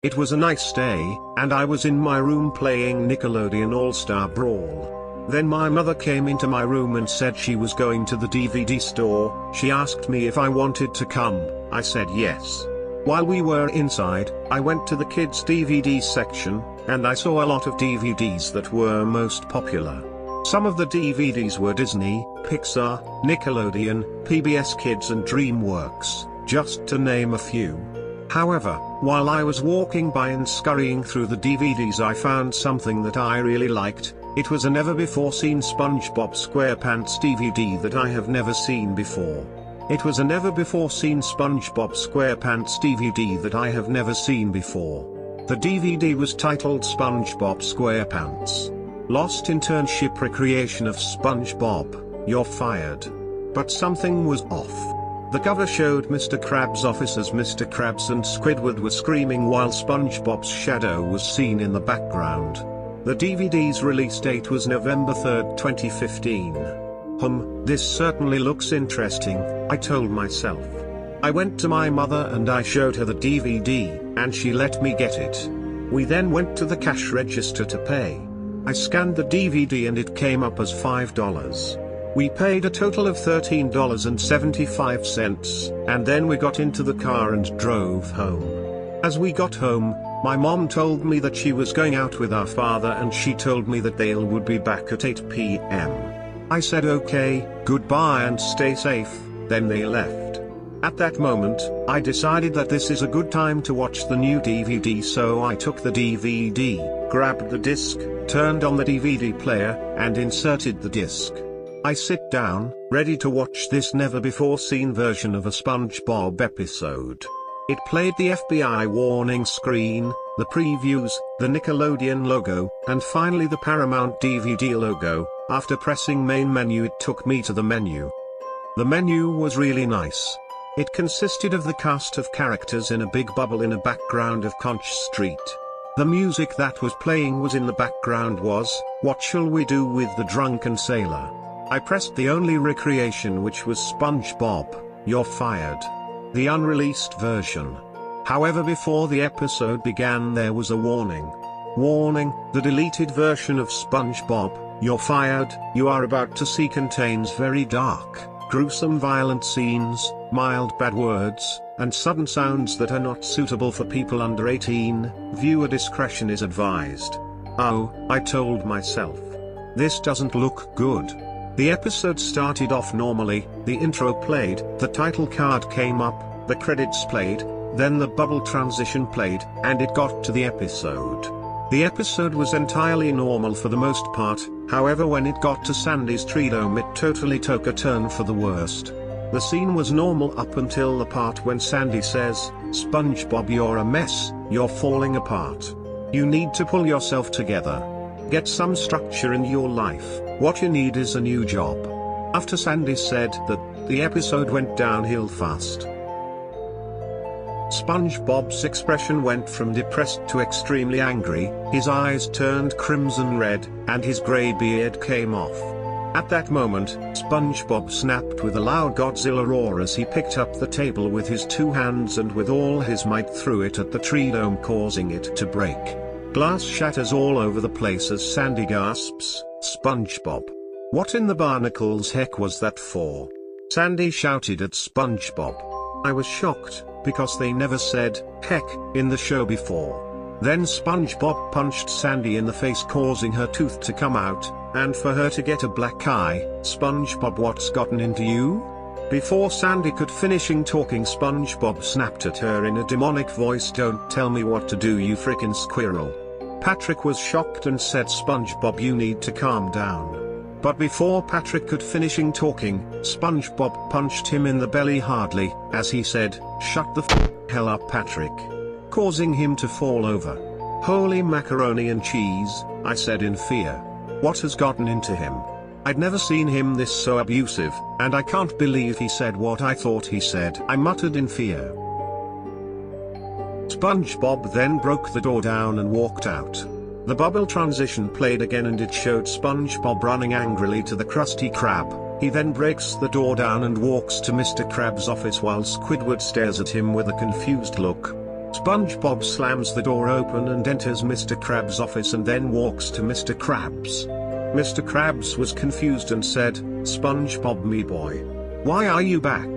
It was a nice day, and I was in my room playing Nickelodeon All-Star Brawl. Then my mother came into my room and said she was going to the DVD store. She asked me if I wanted to come. I said yes. While we were inside, I went to the kids' DVD section, and I saw a lot of DVDs that were most popular. Some of the DVDs were Disney, Pixar, Nickelodeon, PBS Kids and DreamWorks, just to name a few. However, while I was walking by and scurrying through the DVDs, I found something that I really liked. It was a never-before-seen SpongeBob SquarePants DVD that I have never seen before. It was a never-before-seen SpongeBob SquarePants DVD that I have never seen before. The DVD was titled SpongeBob SquarePants. Lost Internship Recreation of SpongeBob, You're Fired. But something was off. The cover showed Mr. Krabs' office as Mr. Krabs and Squidward were screaming while SpongeBob's shadow was seen in the background. The DVD's release date was November 3, 2015. This certainly looks interesting, I told myself. I went to my mother and I showed her the DVD, and she let me get it. We then went to the cash register to pay. I scanned the DVD and it came up as $5. We paid a total of $13.75, and then we got into the car and drove home. As we got home, my mom told me that she was going out with our father and she told me that they would be back at 8 p.m. I said okay, goodbye and stay safe, then they left. At that moment, I decided that this is a good time to watch the new DVD, so I took the DVD, grabbed the disc, turned on the DVD player, and inserted the disc. I sit down, ready to watch this never-before-seen version of a SpongeBob episode. It played the FBI warning screen, the previews, the Nickelodeon logo, and finally the Paramount DVD logo. After pressing main menu, it took me to the menu. The menu was really nice. It consisted of the cast of characters in a big bubble in a background of Conch Street. The music that was playing was in the background was, What Shall We Do with the Drunken Sailor? I pressed the only recreation, which was SpongeBob, You're Fired. The unreleased version. However, before the episode began there was a warning. Warning, the deleted version of SpongeBob, You're Fired, you are about to see contains very dark, gruesome violent scenes, mild bad words, and sudden sounds that are not suitable for people under 18, viewer discretion is advised. Oh, I told myself. This doesn't look good. The episode started off normally, the intro played, the title card came up, the credits played, then the bubble transition played, and it got to the episode. The episode was entirely normal for the most part, however when it got to Sandy's tree dome it totally took a turn for the worst. The scene was normal up until the part when Sandy says, SpongeBob, you're a mess, you're falling apart. You need to pull yourself together. Get some structure in your life. What you need is a new job. After Sandy said that, the episode went downhill fast. SpongeBob's expression went from depressed to extremely angry, his eyes turned crimson red, and his grey beard came off. At that moment, SpongeBob snapped with a loud Godzilla roar as he picked up the table with his two hands and with all his might threw it at the tree dome, causing it to break. Glass shatters all over the place as Sandy gasps, SpongeBob. What in the barnacles heck was that for? Sandy shouted at SpongeBob. I was shocked, because they never said, heck, in the show before. Then SpongeBob punched Sandy in the face, causing her tooth to come out, and for her to get a black eye. SpongeBob, what's gotten into you? Before Sandy could finishing talking, SpongeBob snapped at her in a demonic voice, don't tell me what to do, you frickin' squirrel. Patrick was shocked and said, SpongeBob, you need to calm down. But before Patrick could finishing talking, SpongeBob punched him in the belly hardly, as he said, shut the hell up, Patrick. Causing him to fall over. Holy macaroni and cheese, I said in fear. What has gotten into him? I'd never seen him this so abusive, and I can't believe he said what I thought he said, I muttered in fear. SpongeBob then broke the door down and walked out. The bubble transition played again and it showed SpongeBob running angrily to the Krusty Krab. He then breaks the door down and walks to Mr. Krabs' office while Squidward stares at him with a confused look. SpongeBob slams the door open and enters Mr. Krabs' office and then walks to Mr. Krabs. Mr. Krabs was confused and said, "SpongeBob, me boy. Why are you back?"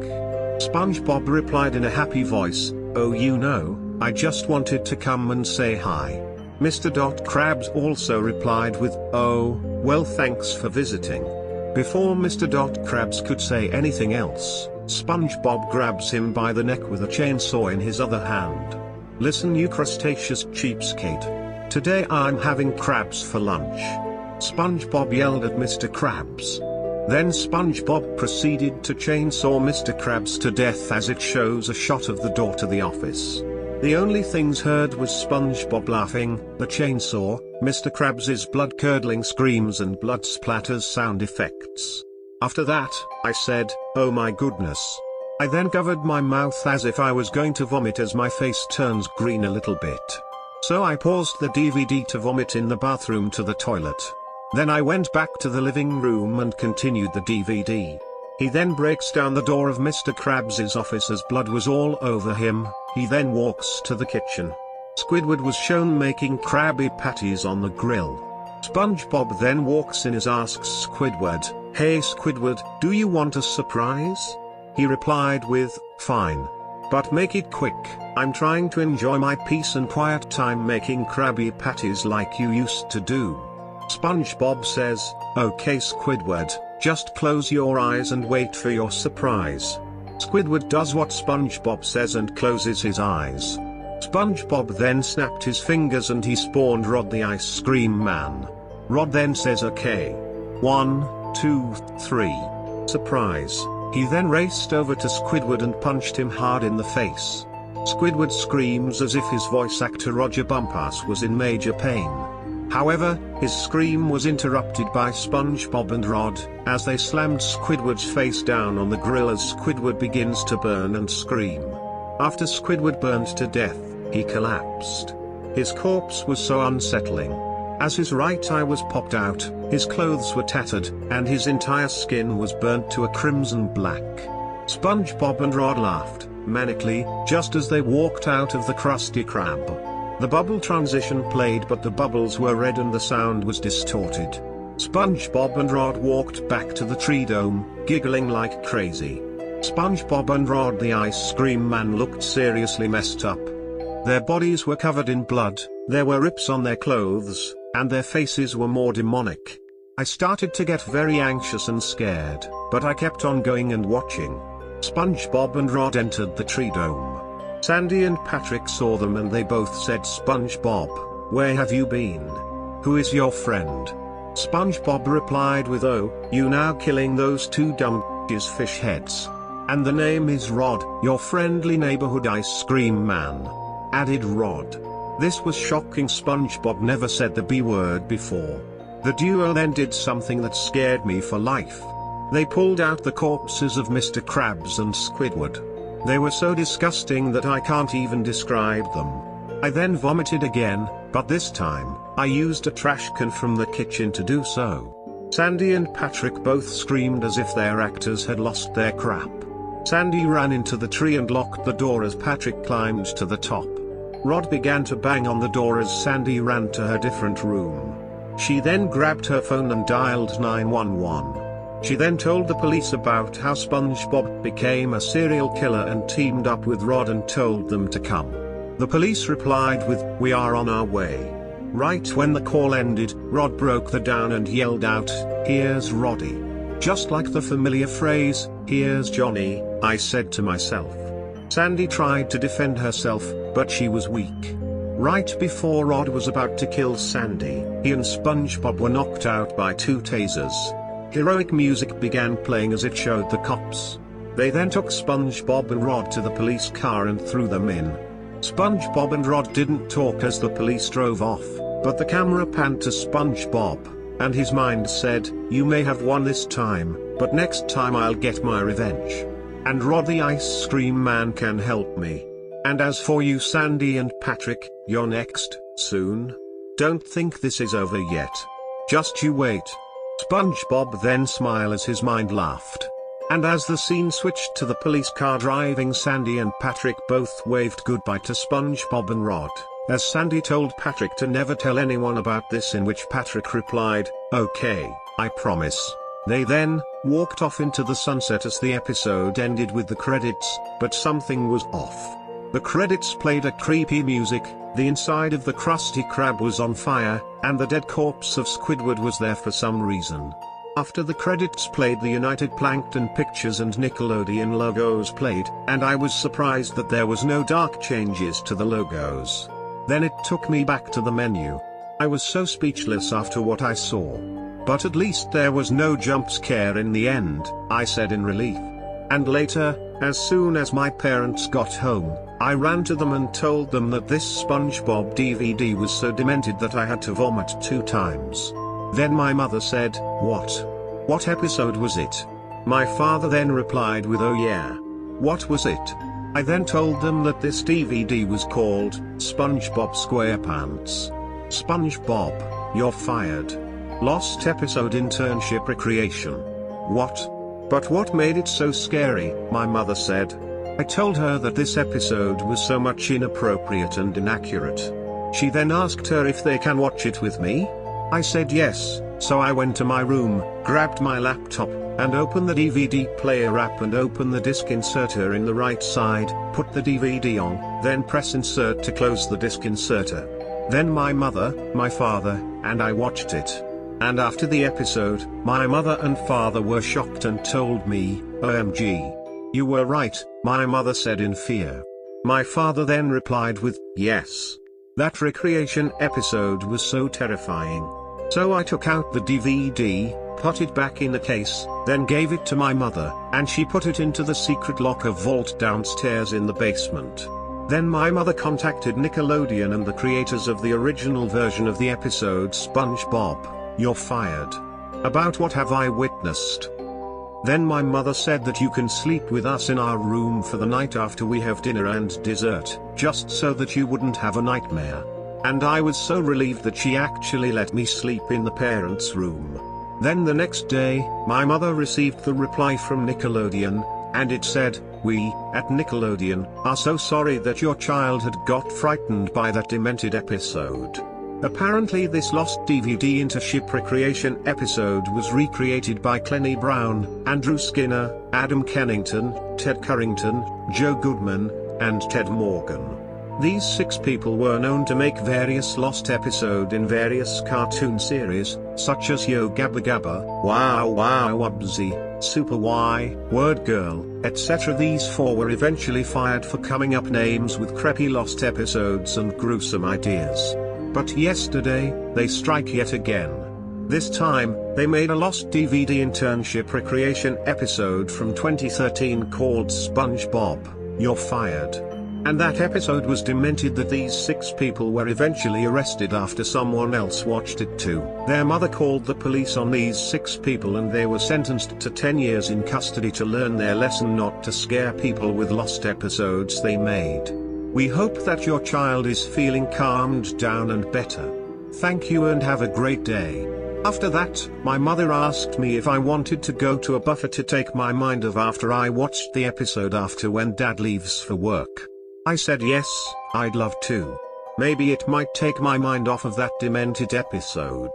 SpongeBob replied in a happy voice, "Oh, I just wanted to come and say hi." Mr. Krabs also replied with, "Oh, well, thanks for visiting." Before Mr. Krabs could say anything else, SpongeBob grabs him by the neck with a chainsaw in his other hand. "Listen, you crustaceous cheapskate. Today I'm having crabs for lunch," SpongeBob yelled at Mr. Krabs. Then SpongeBob proceeded to chainsaw Mr. Krabs to death as it shows a shot of the door to the office. The only things heard was SpongeBob laughing, the chainsaw, Mr. Krabs' blood-curdling screams and blood splatters sound effects. After that, I said, "Oh my goodness." I then covered my mouth as if I was going to vomit as my face turns green a little bit. So I paused the DVD to vomit in the bathroom to the toilet. Then I went back to the living room and continued the DVD. He then breaks down the door of Mr. Krabs' office as blood was all over him. He then walks to the kitchen. Squidward was shown making Krabby Patties on the grill. SpongeBob then walks in and asks Squidward, "Hey Squidward, do you want a surprise?" He replied with, "Fine. But make it quick, I'm trying to enjoy my peace and quiet time making Krabby Patties like you used to do." SpongeBob says, "Okay Squidward, just close your eyes and wait for your surprise." Squidward does what SpongeBob says and closes his eyes. SpongeBob then snapped his fingers and he spawned Rod the Ice Cream Man. Rod then says, "Okay. 1, 2, 3. Surprise." He then raced over to Squidward and punched him hard in the face. Squidward screams as if his voice actor Roger Bumpass was in major pain. However, his scream was interrupted by SpongeBob and Rod, as they slammed Squidward's face down on the grill as Squidward begins to burn and scream. After Squidward burned to death, he collapsed. His corpse was so unsettling. As his right eye was popped out, his clothes were tattered, and his entire skin was burnt to a crimson black. SpongeBob and Rod laughed, manically, just as they walked out of the Krusty Krab. The bubble transition played but the bubbles were red and the sound was distorted. SpongeBob and Rod walked back to the tree dome, giggling like crazy. SpongeBob and Rod the Ice Cream Man looked seriously messed up. Their bodies were covered in blood, there were rips on their clothes, and their faces were more demonic. I started to get very anxious and scared, but I kept on going and watching. SpongeBob and Rod entered the tree dome. Sandy and Patrick saw them and they both said, "SpongeBob, where have you been? Who is your friend?" SpongeBob replied with, "Oh, you now killing those two dumb fish heads. And the name is Rod, your friendly neighborhood ice cream man," added Rod. This was shocking. SpongeBob never said the B word before. The duo then did something that scared me for life. They pulled out the corpses of Mr. Krabs and Squidward. They were so disgusting that I can't even describe them. I then vomited again, but this time, I used a trash can from the kitchen to do so. Sandy and Patrick both screamed as if their actors had lost their crap. Sandy ran into the tree and locked the door as Patrick climbed to the top. Rod began to bang on the door as Sandy ran to her different room. She then grabbed her phone and dialed 911. She then told the police about how SpongeBob became a serial killer and teamed up with Rod and told them to come. The police replied with, "We are on our way." Right when the call ended, Rod broke the down and yelled out, "Here's Roddy." Just like the familiar phrase, "Here's Johnny," I said to myself. Sandy tried to defend herself, but she was weak. Right before Rod was about to kill Sandy, he and SpongeBob were knocked out by 2 tasers. Heroic music began playing as it showed the cops. They then took SpongeBob and Rod to the police car and threw them in. SpongeBob and Rod didn't talk as the police drove off, but the camera panned to SpongeBob, and his mind said, "You may have won this time, but next time I'll get my revenge. And Rod the Ice Cream Man can help me. And as for you Sandy and Patrick, you're next, soon. Don't think this is over yet. Just you wait." SpongeBob then smiled as his mind laughed. And as the scene switched to the police car driving, Sandy and Patrick both waved goodbye to SpongeBob and Rod, as Sandy told Patrick to never tell anyone about this, in which Patrick replied, "Okay, I promise." They then walked off into the sunset as the episode ended with the credits, but something was off. The credits played a creepy music, the inside of the Krusty Krab was on fire, and the dead corpse of Squidward was there for some reason. After the credits played, the United Plankton Pictures and Nickelodeon logos played, and I was surprised that there was no dark changes to the logos. Then it took me back to the menu. I was so speechless after what I saw. But at least there was no jump scare in the end, I said in relief. And later, as soon as my parents got home, I ran to them and told them that this SpongeBob DVD was so demented that I had to vomit 2 times. Then my mother said, "What? What episode was it?" My father then replied with, "Oh yeah. What was it?" I then told them that this DVD was called SpongeBob SquarePants. SpongeBob, you're fired. Lost episode internship recreation. What? But what made it so scary? My mother said. I told her that this episode was so much inappropriate and inaccurate. She then asked her if they can watch it with me. I said yes, so I went to my room, grabbed my laptop, and opened the DVD player app and opened the disc inserter in the right side, put the DVD on, then press insert to close the disc inserter. Then my mother, my father, and I watched it. And after the episode, my mother and father were shocked and told me, "OMG. You were right," my mother said in fear. My father then replied with, "Yes. That recreation episode was so terrifying." So I took out the DVD, put it back in the case, then gave it to my mother, and she put it into the secret locker vault downstairs in the basement. Then my mother contacted Nickelodeon and the creators of the original version of the episode SpongeBob, You're Fired. About what have I witnessed? Then my mother said that you can sleep with us in our room for the night after we have dinner and dessert, just so that you wouldn't have a nightmare. And I was so relieved that she actually let me sleep in the parents' room. Then the next day, my mother received the reply from Nickelodeon, and it said, "We, at Nickelodeon, are so sorry that your child had got frightened by that demented episode." Apparently this lost DVD internship recreation episode was recreated by Clenny Brown, Andrew Skinner, Adam Kennington, Ted Currington, Joe Goodman, and Ted Morgan. These 6 people were known to make various lost episodes in various cartoon series, such as Yo Gabba Gabba, Wow Wow Wubsy, Super Y, Word Girl, etc. These 4 were eventually fired for coming up names with creepy lost episodes and gruesome ideas. But yesterday, they strike yet again. This time, they made a lost DVD internship recreation episode from 2013 called SpongeBob, You're Fired. And that episode was demented that these 6 people were eventually arrested after someone else watched it too. Their mother called the police on these 6 people and they were sentenced to 10 years in custody to learn their lesson not to scare people with lost episodes they made. We hope that your child is feeling calmed down and better. Thank you and have a great day. After that, my mother asked me if I wanted to go to a buffer to take my mind off after I watched the episode after when Dad leaves for work. I said yes, I'd love to. Maybe it might take my mind off of that demented episode.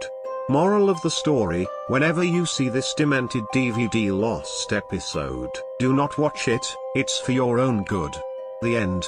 Moral of the story, whenever you see this demented DVD lost episode, do not watch it, it's for your own good. The end.